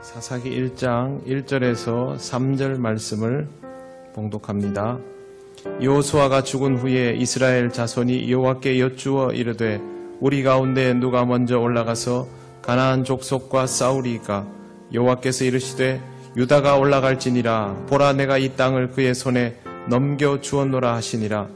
사사기 1장 1절에서 3절 말씀을 봉독합니다. 여호수아가 죽은 후에 이스라엘 자손이 여호와께 여쭈어 이르되 우리 가운데 누가 먼저 올라가서 가나안 족속과 싸우리이까? 여호와께서 이르시되 유다가 올라갈지니라. 보라, 내가 이 땅을 그의 손에 넘겨 주었노라 하시니라.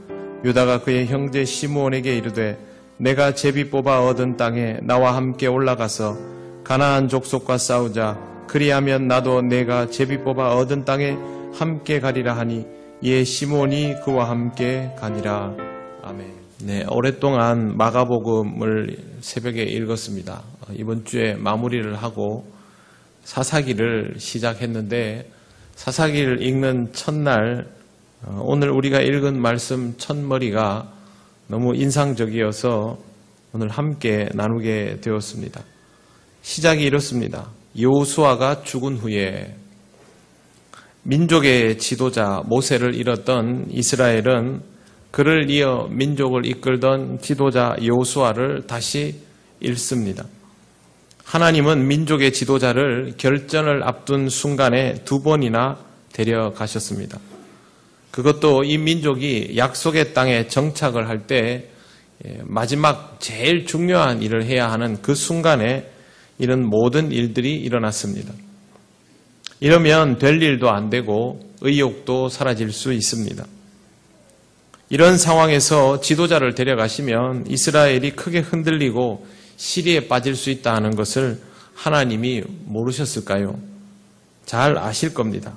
유다가 그의 형제 시므온에게 이르되 내가 제비 뽑아 얻은 땅에 나와 함께 올라가서 가나안 족속과 싸우자. 그리하면 나도 내가 제비 뽑아 얻은 땅에 함께 가리라 하니 이에 시므온이 그와 함께 가니라. 아멘. 네, 오랫동안 마가복음을 새벽에 읽었습니다. 이번 주에 마무리를 하고 사사기를 시작했는데, 사사기를 읽는 첫날 오늘 우리가 읽은 말씀 첫머리가 너무 인상적이어서 오늘 함께 나누게 되었습니다. 시작이 이렇습니다. 여호수아가 죽은 후에. 민족의 지도자 모세를 잃었던 이스라엘은 그를 이어 민족을 이끌던 지도자 여호수아를 다시 잃습니다. 하나님은 민족의 지도자를 결전을 앞둔 순간에 2번이나 데려가셨습니다. 그것도 이 민족이 약속의 땅에 정착을 할 때 마지막 제일 중요한 일을 해야 하는 그 순간에 이런 모든 일들이 일어났습니다. 이러면 될 일도 안 되고 의욕도 사라질 수 있습니다. 이런 상황에서 지도자를 데려가시면 이스라엘이 크게 흔들리고 시리에 빠질 수 있다 하는 것을 하나님이 모르셨을까요? 잘 아실 겁니다.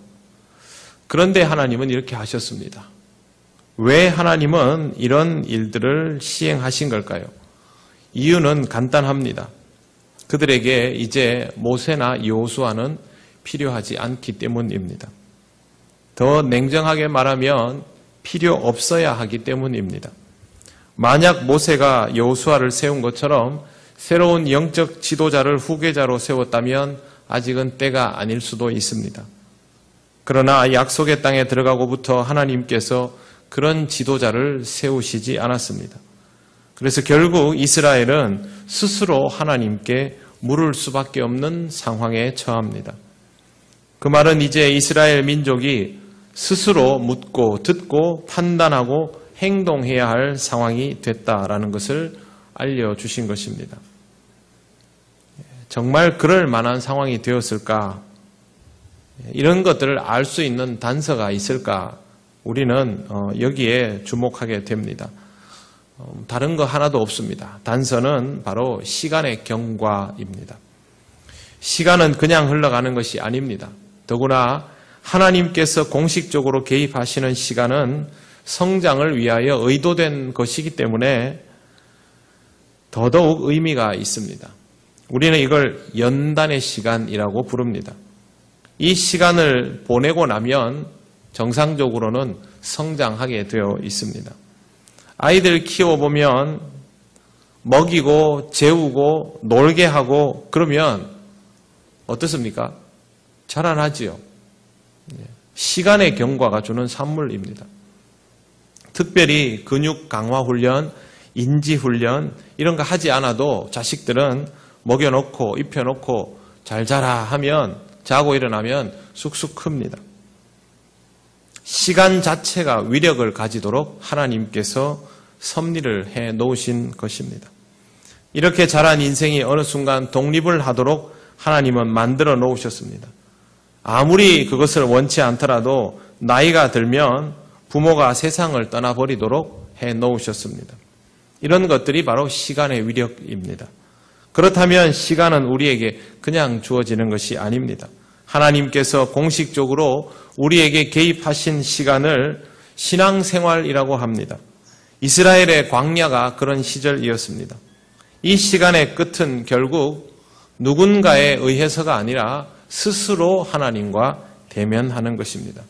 그런데 하나님은 이렇게 하셨습니다. 왜 하나님은 이런 일들을 시행하신 걸까요? 이유는 간단합니다. 그들에게 이제 모세나 여호수아는 필요하지 않기 때문입니다. 더 냉정하게 말하면 필요 없어야 하기 때문입니다. 만약 모세가 여호수아를 세운 것처럼 새로운 영적 지도자를 후계자로 세웠다면 아직은 때가 아닐 수도 있습니다. 그러나 약속의 땅에 들어가고부터 하나님께서 그런 지도자를 세우시지 않았습니다. 그래서 결국 이스라엘은 스스로 하나님께 물을 수밖에 없는 상황에 처합니다. 그 말은 이제 이스라엘 민족이 스스로 묻고 듣고 판단하고 행동해야 할 상황이 됐다라는 것을 알려주신 것입니다. 정말 그럴 만한 상황이 되었을까? 이런 것들을 알 수 있는 단서가 있을까? 우리는 여기에 주목하게 됩니다. 다른 거 하나도 없습니다. 단서는 바로 시간의 경과입니다. 시간은 그냥 흘러가는 것이 아닙니다. 더구나 하나님께서 공식적으로 개입하시는 시간은 성장을 위하여 의도된 것이기 때문에 더더욱 의미가 있습니다. 우리는 이걸 연단의 시간이라고 부릅니다. 이 시간을 보내고 나면 정상적으로는 성장하게 되어 있습니다. 아이들 키워보면 먹이고 재우고 놀게 하고 그러면 어떻습니까? 자라나지요. 시간의 경과가 주는 산물입니다. 특별히 근육 강화 훈련, 인지 훈련 이런 거 하지 않아도 자식들은 먹여놓고 입혀놓고 잘 자라 하면 자고 일어나면 쑥쑥 큽니다. 시간 자체가 위력을 가지도록 하나님께서 섭리를 해 놓으신 것입니다. 이렇게 자란 인생이 어느 순간 독립을 하도록 하나님은 만들어 놓으셨습니다. 아무리 그것을 원치 않더라도 나이가 들면 부모가 세상을 떠나버리도록 해 놓으셨습니다. 이런 것들이 바로 시간의 위력입니다. 그렇다면 시간은 우리에게 그냥 주어지는 것이 아닙니다. 하나님께서 공식적으로 우리에게 개입하신 시간을 신앙생활이라고 합니다. 이스라엘의 광야가 그런 시절이었습니다. 이 시간의 끝은 결국 누군가에 의해서가 아니라 스스로 하나님과 대면하는 것입니다.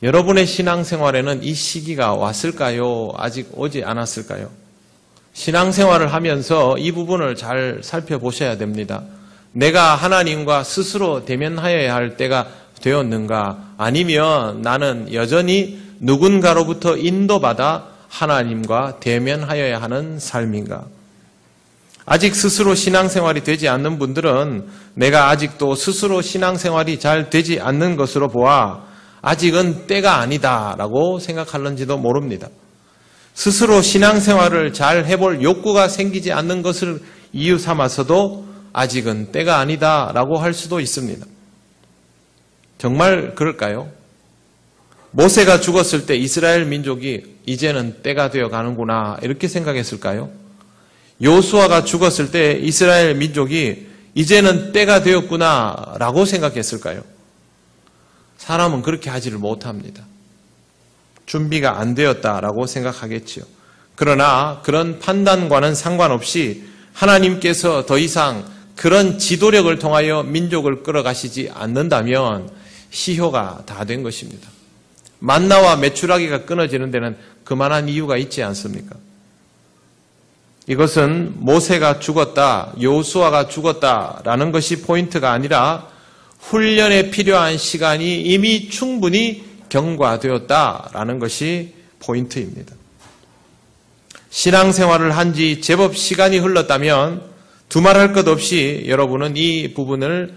여러분의 신앙생활에는 이 시기가 왔을까요? 아직 오지 않았을까요? 신앙생활을 하면서 이 부분을 잘 살펴보셔야 됩니다. 내가 하나님과 스스로 대면하여야 할 때가 되었는가? 아니면 나는 여전히 누군가로부터 인도받아 하나님과 대면하여야 하는 삶인가? 아직 스스로 신앙생활이 되지 않는 분들은 내가 아직도 스스로 신앙생활이 잘 되지 않는 것으로 보아 아직은 때가 아니다라고 생각할는지도 모릅니다. 스스로 신앙생활을 잘 해볼 욕구가 생기지 않는 것을 이유 삼아서도 아직은 때가 아니다라고 할 수도 있습니다. 정말 그럴까요? 모세가 죽었을 때 이스라엘 민족이 이제는 때가 되어 가는구나 이렇게 생각했을까요? 여호수아가 죽었을 때 이스라엘 민족이 이제는 때가 되었구나 라고 생각했을까요? 사람은 그렇게 하지를 못합니다. 준비가 안 되었다라고 생각하겠지요. 그러나 그런 판단과는 상관없이 하나님께서 더 이상 그런 지도력을 통하여 민족을 끌어가시지 않는다면 시효가 다 된 것입니다. 만나와 메추라기가 끊어지는 데는 그만한 이유가 있지 않습니까? 이것은 모세가 죽었다, 여호수아가 죽었다라는 것이 포인트가 아니라 훈련에 필요한 시간이 이미 충분히 경과되었다라는 것이 포인트입니다. 신앙생활을 한 지 제법 시간이 흘렀다면 두말할 것 없이 여러분은 이 부분을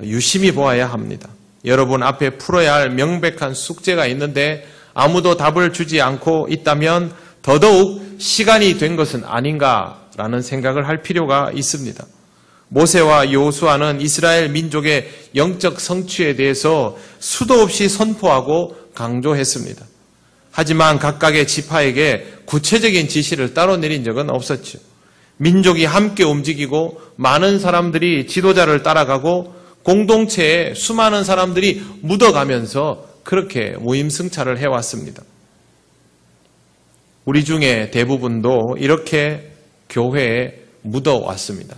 유심히 보아야 합니다. 여러분 앞에 풀어야 할 명백한 숙제가 있는데 아무도 답을 주지 않고 있다면 더더욱 시간이 된 것은 아닌가라는 생각을 할 필요가 있습니다. 모세와 여호수아는 이스라엘 민족의 영적 성취에 대해서 수도 없이 선포하고 강조했습니다. 하지만 각각의 지파에게 구체적인 지시를 따로 내린 적은 없었죠. 민족이 함께 움직이고 많은 사람들이 지도자를 따라가고 공동체에 수많은 사람들이 묻어가면서 그렇게 무임승차를 해왔습니다. 우리 중에 대부분도 이렇게 교회에 묻어왔습니다.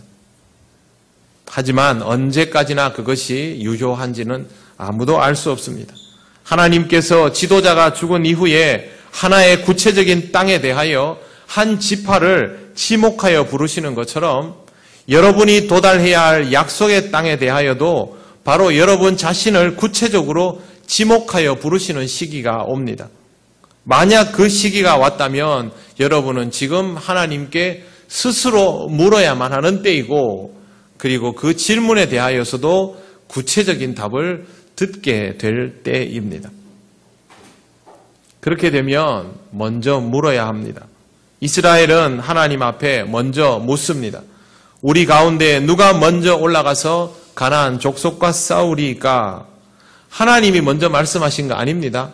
하지만 언제까지나 그것이 유효한지는 아무도 알 수 없습니다. 하나님께서 지도자가 죽은 이후에 하나의 구체적인 땅에 대하여 한 지파를 지목하여 부르시는 것처럼 여러분이 도달해야 할 약속의 땅에 대하여도 바로 여러분 자신을 구체적으로 지목하여 부르시는 시기가 옵니다. 만약 그 시기가 왔다면 여러분은 지금 하나님께 스스로 물어야만 하는 때이고 그리고 그 질문에 대하여서도 구체적인 답을 듣게 될 때입니다. 그렇게 되면 먼저 물어야 합니다. 이스라엘은 하나님 앞에 먼저 묻습니다. 우리 가운데 누가 먼저 올라가서 가나안 족속과 싸우리까? 하나님이 먼저 말씀하신 거 아닙니다.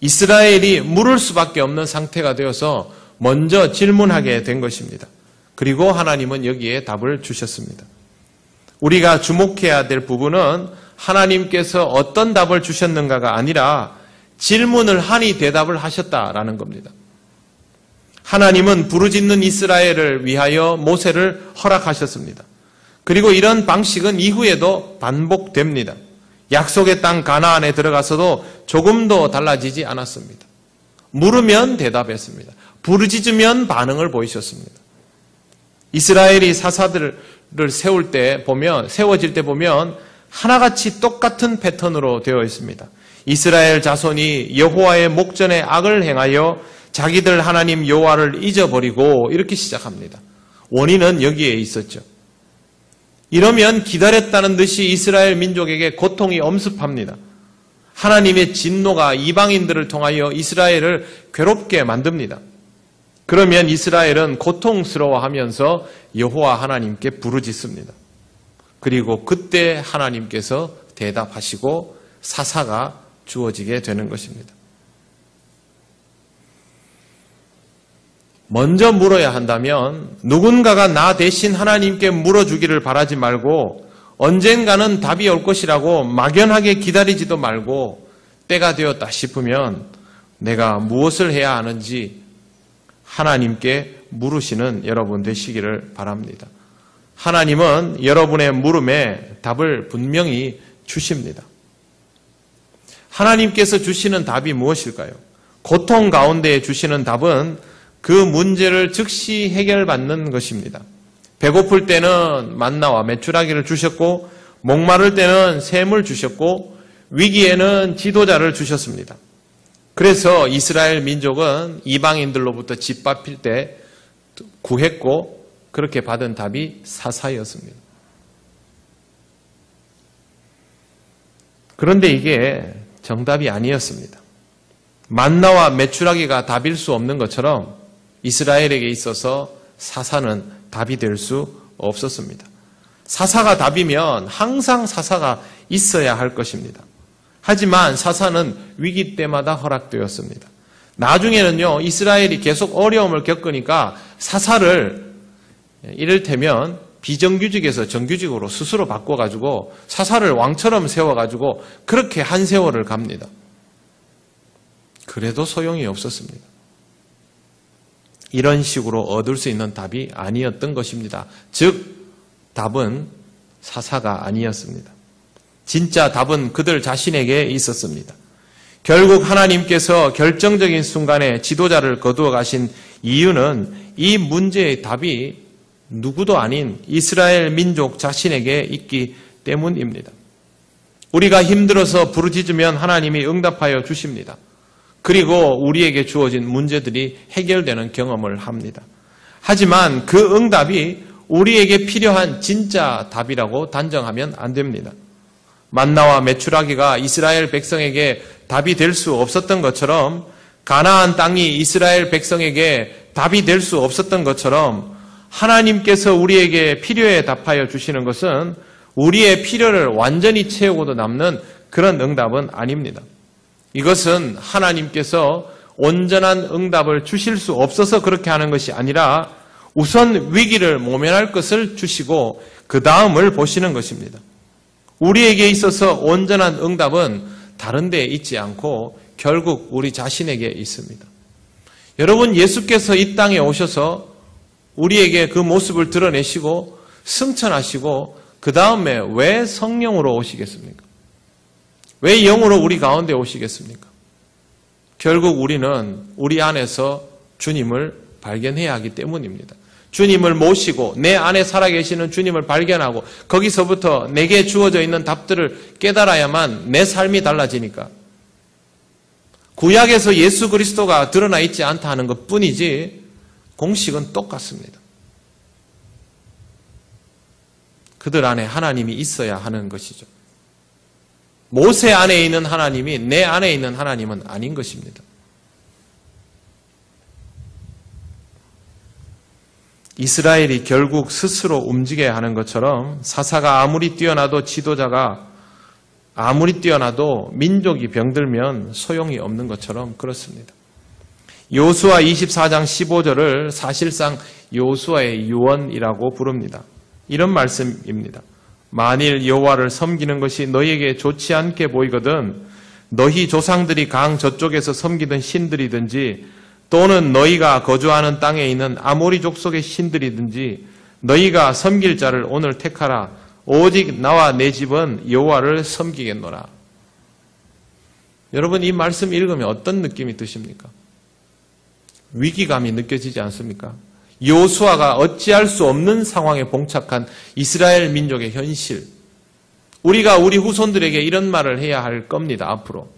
이스라엘이 물을 수밖에 없는 상태가 되어서 먼저 질문하게 된 것입니다. 그리고 하나님은 여기에 답을 주셨습니다. 우리가 주목해야 될 부분은 하나님께서 어떤 답을 주셨는가가 아니라 질문을 하니 대답을 하셨다라는 겁니다. 하나님은 부르짖는 이스라엘을 위하여 모세를 허락하셨습니다. 그리고 이런 방식은 이후에도 반복됩니다. 약속의 땅 가나안에 들어가서도 조금도 달라지지 않았습니다. 물으면 대답했습니다. 부르짖으면 반응을 보이셨습니다. 이스라엘이 사사들을 세워질 때 보면 하나같이 똑같은 패턴으로 되어 있습니다. 이스라엘 자손이 여호와의 목전에 악을 행하여 자기들 하나님 여호와를 잊어버리고 이렇게 시작합니다. 원인은 여기에 있었죠. 이러면 기다렸다는 듯이 이스라엘 민족에게 고통이 엄습합니다. 하나님의 진노가 이방인들을 통하여 이스라엘을 괴롭게 만듭니다. 그러면 이스라엘은 고통스러워하면서 여호와 하나님께 부르짖습니다. 그리고 그때 하나님께서 대답하시고 사사가 주어지게 되는 것입니다. 먼저 물어야 한다면 누군가가 나 대신 하나님께 물어주기를 바라지 말고 언젠가는 답이 올 것이라고 막연하게 기다리지도 말고 때가 되었다 싶으면 내가 무엇을 해야 하는지 하나님께 물으시는 여러분 되시기를 바랍니다. 하나님은 여러분의 물음에 답을 분명히 주십니다. 하나님께서 주시는 답이 무엇일까요? 고통 가운데 주시는 답은 그 문제를 즉시 해결받는 것입니다. 배고플 때는 만나와 메추라기를 주셨고 목마를 때는 샘을 주셨고 위기에는 지도자를 주셨습니다. 그래서 이스라엘 민족은 이방인들로부터 짓밟힐 때 구했고 그렇게 받은 답이 사사였습니다. 그런데 이게 정답이 아니었습니다. 만나와 메추라기가 답일 수 없는 것처럼 이스라엘에게 있어서 사사는 답이 될 수 없었습니다. 사사가 답이면 항상 사사가 있어야 할 것입니다. 하지만 사사는 위기 때마다 허락되었습니다. 나중에는요, 이스라엘이 계속 어려움을 겪으니까 사사를 이를테면 비정규직에서 정규직으로 스스로 바꿔가지고 사사를 왕처럼 세워가지고 그렇게 한 세월을 갑니다. 그래도 소용이 없었습니다. 이런 식으로 얻을 수 있는 답이 아니었던 것입니다. 즉, 답은 사사가 아니었습니다. 진짜 답은 그들 자신에게 있었습니다. 결국 하나님께서 결정적인 순간에 지도자를 거두어 가신 이유는 이 문제의 답이 누구도 아닌 이스라엘 민족 자신에게 있기 때문입니다. 우리가 힘들어서 부르짖으면 하나님이 응답하여 주십니다. 그리고 우리에게 주어진 문제들이 해결되는 경험을 합니다. 하지만 그 응답이 우리에게 필요한 진짜 답이라고 단정하면 안 됩니다. 만나와 메추라기가 이스라엘 백성에게 답이 될 수 없었던 것처럼 가나안 땅이 이스라엘 백성에게 답이 될 수 없었던 것처럼 하나님께서 우리에게 필요에 답하여 주시는 것은 우리의 필요를 완전히 채우고도 남는 그런 응답은 아닙니다. 이것은 하나님께서 온전한 응답을 주실 수 없어서 그렇게 하는 것이 아니라 우선 위기를 모면할 것을 주시고 그 다음을 보시는 것입니다. 우리에게 있어서 온전한 응답은 다른 데에 있지 않고 결국 우리 자신에게 있습니다. 여러분, 예수께서 이 땅에 오셔서 우리에게 그 모습을 드러내시고 승천하시고 그 다음에 왜 성령으로 오시겠습니까? 왜 영으로 우리 가운데 오시겠습니까? 결국 우리는 우리 안에서 주님을 발견해야 하기 때문입니다. 주님을 모시고 내 안에 살아계시는 주님을 발견하고 거기서부터 내게 주어져 있는 답들을 깨달아야만 내 삶이 달라지니까. 구약에서 예수 그리스도가 드러나 있지 않다 하는 것뿐이지 공식은 똑같습니다. 그들 안에 하나님이 있어야 하는 것이죠. 모세 안에 있는 하나님이 내 안에 있는 하나님은 아닌 것입니다. 이스라엘이 결국 스스로 움직여야 하는 것처럼 사사가 아무리 뛰어나도 지도자가 아무리 뛰어나도 민족이 병들면 소용이 없는 것처럼 그렇습니다. 여호수아 24장 15절을 사실상 여호수아의 유언이라고 부릅니다. 이런 말씀입니다. 만일 여호와를 섬기는 것이 너희에게 좋지 않게 보이거든 너희 조상들이 강 저쪽에서 섬기던 신들이든지 또는 너희가 거주하는 땅에 있는 아모리 족속의 신들이든지 너희가 섬길 자를 오늘 택하라. 오직 나와 내 집은 여호와를 섬기겠노라. 여러분, 이 말씀 읽으면 어떤 느낌이 드십니까? 위기감이 느껴지지 않습니까? 여호수아가 어찌할 수 없는 상황에 봉착한 이스라엘 민족의 현실. 우리가 우리 후손들에게 이런 말을 해야 할 겁니다. 앞으로.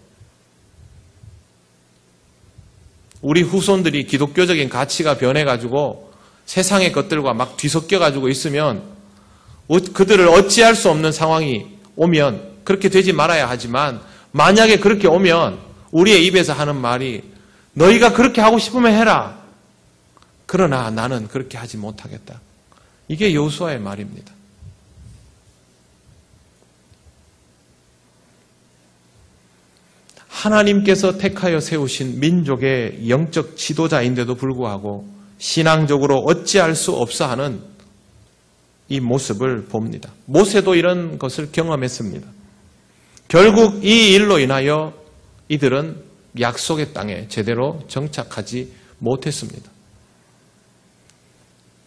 우리 후손들이 기독교적인 가치가 변해가지고 세상의 것들과 막 뒤섞여가지고 있으면 그들을 어찌할 수 없는 상황이 오면 그렇게 되지 말아야 하지만 만약에 그렇게 오면 우리의 입에서 하는 말이 너희가 그렇게 하고 싶으면 해라. 그러나 나는 그렇게 하지 못하겠다. 이게 여호수아의 말입니다. 하나님께서 택하여 세우신 민족의 영적 지도자인데도 불구하고 신앙적으로 어찌할 수 없어 하는 이 모습을 봅니다. 모세도 이런 것을 경험했습니다. 결국 이 일로 인하여 이들은 약속의 땅에 제대로 정착하지 못했습니다.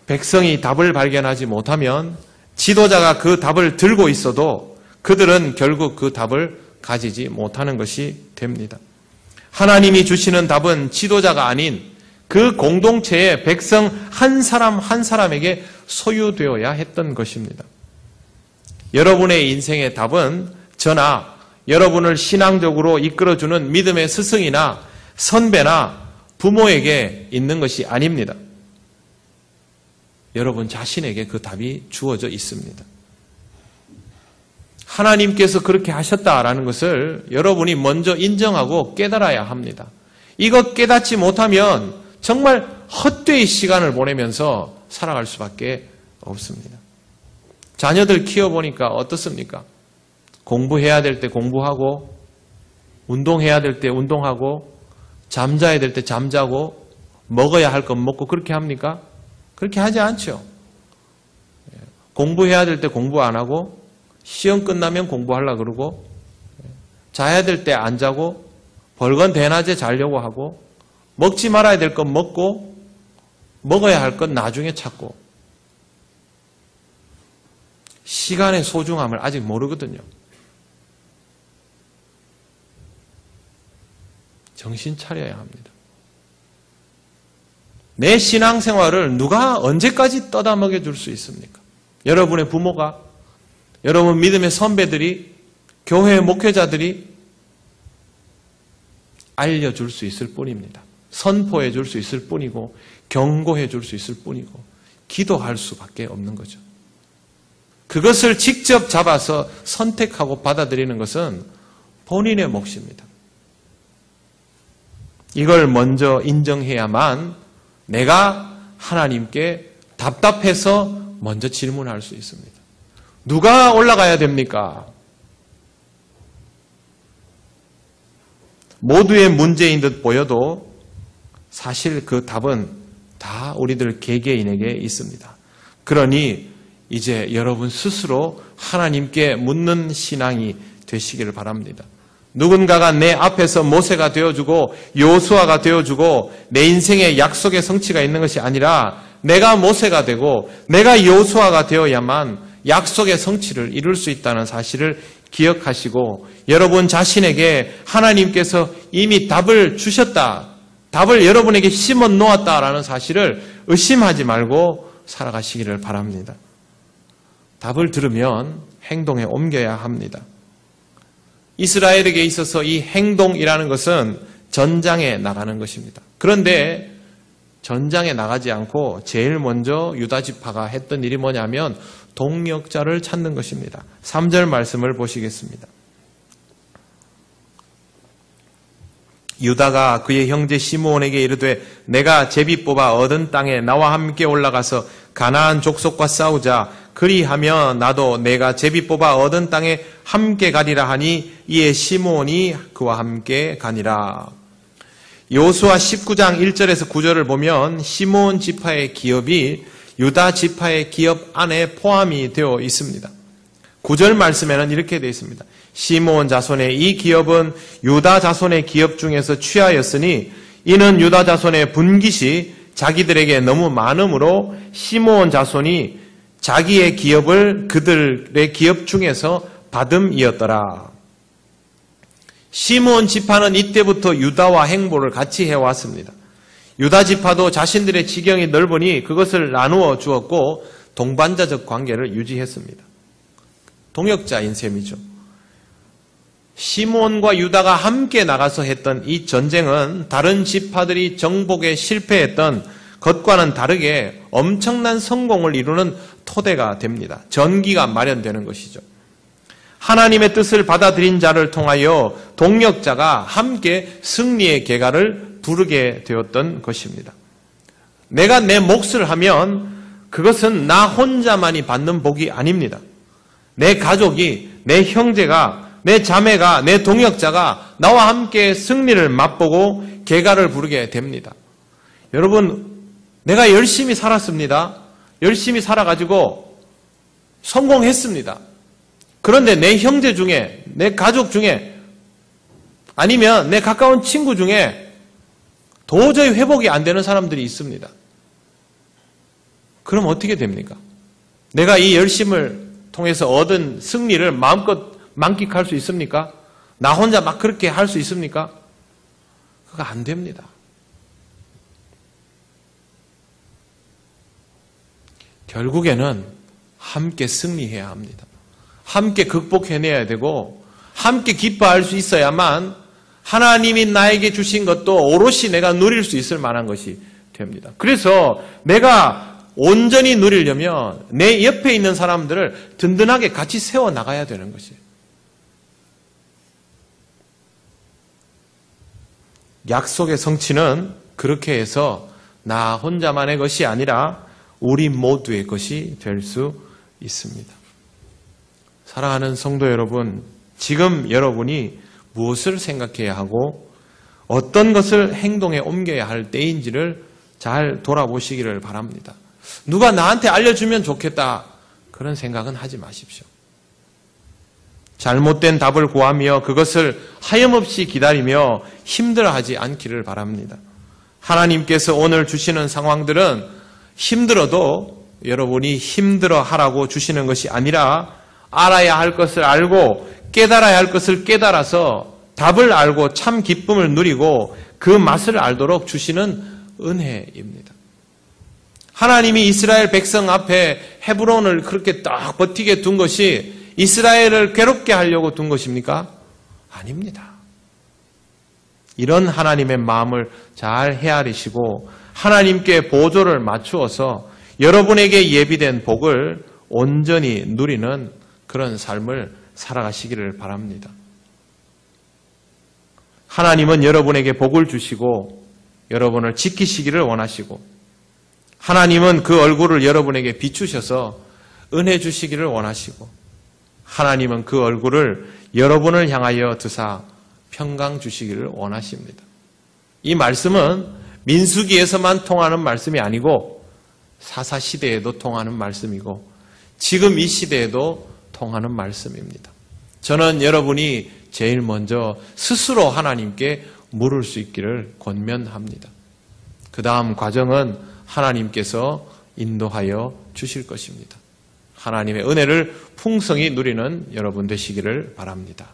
백성이 답을 발견하지 못하면 지도자가 그 답을 들고 있어도 그들은 결국 그 답을 가지지 못하는 것이 됩니다. 하나님이 주시는 답은 지도자가 아닌 그 공동체의 백성 한 사람 한 사람에게 소유되어야 했던 것입니다. 여러분의 인생의 답은 저나 여러분을 신앙적으로 이끌어주는 믿음의 스승이나 선배나 부모에게 있는 것이 아닙니다. 여러분 자신에게 그 답이 주어져 있습니다. 하나님께서 그렇게 하셨다라는 것을 여러분이 먼저 인정하고 깨달아야 합니다. 이거 깨닫지 못하면 정말 헛되이 시간을 보내면서 살아갈 수밖에 없습니다. 자녀들 키워보니까 어떻습니까? 공부해야 될 때 공부하고, 운동해야 될 때 운동하고, 잠자야 될 때 잠자고, 먹어야 할 건 먹고 그렇게 합니까? 그렇게 하지 않죠. 공부해야 될 때 공부 안 하고, 시험 끝나면 공부하려고 그러고, 자야 될 때 안 자고, 벌건 대낮에 자려고 하고, 먹지 말아야 될 건 먹고, 먹어야 할 건 나중에 찾고, 시간의 소중함을 아직 모르거든요. 정신 차려야 합니다. 내 신앙생활을 누가 언제까지 떠다 먹여줄 수 있습니까? 여러분의 부모가, 여러분 믿음의 선배들이, 교회의 목회자들이 알려줄 수 있을 뿐입니다. 선포해 줄 수 있을 뿐이고, 경고해 줄 수 있을 뿐이고, 기도할 수밖에 없는 거죠. 그것을 직접 잡아서 선택하고 받아들이는 것은 본인의 몫입니다. 이걸 먼저 인정해야만 내가 하나님께 답답해서 먼저 질문할 수 있습니다. 누가 올라가야 됩니까? 모두의 문제인 듯 보여도 사실 그 답은 다 우리들 개개인에게 있습니다. 그러니 이제 여러분 스스로 하나님께 묻는 신앙이 되시기를 바랍니다. 누군가가 내 앞에서 모세가 되어주고 여호수아가 되어주고 내 인생에 약속의 성취가 있는 것이 아니라 내가 모세가 되고 내가 여호수아가 되어야만 약속의 성취를 이룰 수 있다는 사실을 기억하시고 여러분 자신에게 하나님께서 이미 답을 주셨다, 답을 여러분에게 심어 놓았다라는 사실을 의심하지 말고 살아가시기를 바랍니다. 답을 들으면 행동에 옮겨야 합니다. 이스라엘에게 있어서 이 행동이라는 것은 전장에 나가는 것입니다. 그런데 전장에 나가지 않고 제일 먼저 유다지파가 했던 일이 뭐냐면 동역자를 찾는 것입니다. 3절 말씀을 보시겠습니다. 유다가 그의 형제 시므온에게 이르되 내가 제비 뽑아 얻은 땅에 나와 함께 올라가서 가나안 족속과 싸우자. 그리하면 나도 내가 제비 뽑아 얻은 땅에 함께 가리라 하니 이에 시므온이 그와 함께 가니라. 여호수아 19장 1절에서 9절을 보면 시므온 지파의 기업이 유다 지파의 기업 안에 포함이 되어 있습니다. 9절 말씀에는 이렇게 되어 있습니다. 시므온 자손의 이 기업은 유다 자손의 기업 중에서 취하였으니 이는 유다 자손의 분깃이 자기들에게 너무 많으므로 시므온 자손이 자기의 기업을 그들의 기업 중에서 받음이었더라. 시므온 지파는 이때부터 유다와 행보를 같이 해왔습니다. 유다 지파도 자신들의 지경이 넓으니 그것을 나누어 주었고 동반자적 관계를 유지했습니다. 동역자인 셈이죠. 시므온과 유다가 함께 나가서 했던 이 전쟁은 다른 지파들이 정복에 실패했던 것과는 다르게 엄청난 성공을 이루는 토대가 됩니다. 전기가 마련되는 것이죠. 하나님의 뜻을 받아들인 자를 통하여 동역자가 함께 승리의 계가를 부르게 되었던 것입니다. 내가 내 몫을 하면 그것은 나 혼자만이 받는 복이 아닙니다. 내 가족이, 내 형제가, 내 자매가, 내 동역자가 나와 함께 승리를 맛보고 계가를 부르게 됩니다. 여러분, 내가 열심히 살았습니다. 열심히 살아가지고 성공했습니다. 그런데 내 형제 중에, 내 가족 중에, 아니면 내 가까운 친구 중에 도저히 회복이 안 되는 사람들이 있습니다. 그럼 어떻게 됩니까? 내가 이 열심을 통해서 얻은 승리를 마음껏 만끽할 수 있습니까? 나 혼자 막 그렇게 할 수 있습니까? 그거 안 됩니다. 결국에는 함께 승리해야 합니다. 함께 극복해내야 되고 함께 기뻐할 수 있어야만 하나님이 나에게 주신 것도 오롯이 내가 누릴 수 있을 만한 것이 됩니다. 그래서 내가 온전히 누리려면 내 옆에 있는 사람들을 든든하게 같이 세워나가야 되는 것이에요. 약속의 성취는 그렇게 해서 나 혼자만의 것이 아니라 우리 모두의 것이 될 수 있습니다. 사랑하는 성도 여러분, 지금 여러분이 무엇을 생각해야 하고 어떤 것을 행동에 옮겨야 할 때인지를 잘 돌아보시기를 바랍니다. 누가 나한테 알려주면 좋겠다, 그런 생각은 하지 마십시오. 잘못된 답을 구하며 그것을 하염없이 기다리며 힘들어하지 않기를 바랍니다. 하나님께서 오늘 주시는 상황들은 힘들어도 여러분이 힘들어하라고 주시는 것이 아니라 알아야 할 것을 알고 깨달아야 할 것을 깨달아서 답을 알고 참 기쁨을 누리고 그 맛을 알도록 주시는 은혜입니다. 하나님이 이스라엘 백성 앞에 헤브론을 그렇게 딱 버티게 둔 것이 이스라엘을 괴롭게 하려고 둔 것입니까? 아닙니다. 이런 하나님의 마음을 잘 헤아리시고 하나님께 보조를 맞추어서 여러분에게 예비된 복을 온전히 누리는 그런 삶을 살아가시기를 바랍니다. 하나님은 여러분에게 복을 주시고 여러분을 지키시기를 원하시고 하나님은 그 얼굴을 여러분에게 비추셔서 은혜 주시기를 원하시고 하나님은 그 얼굴을 여러분을 향하여 드사 평강 주시기를 원하십니다. 이 말씀은 민수기에서만 통하는 말씀이 아니고 사사시대에도 통하는 말씀이고 지금 이 시대에도 통하는 말씀입니다. 저는 여러분이 제일 먼저 스스로 하나님께 물을 수 있기를 권면합니다. 그 다음 과정은 하나님께서 인도하여 주실 것입니다. 하나님의 은혜를 풍성히 누리는 여러분 되시기를 바랍니다.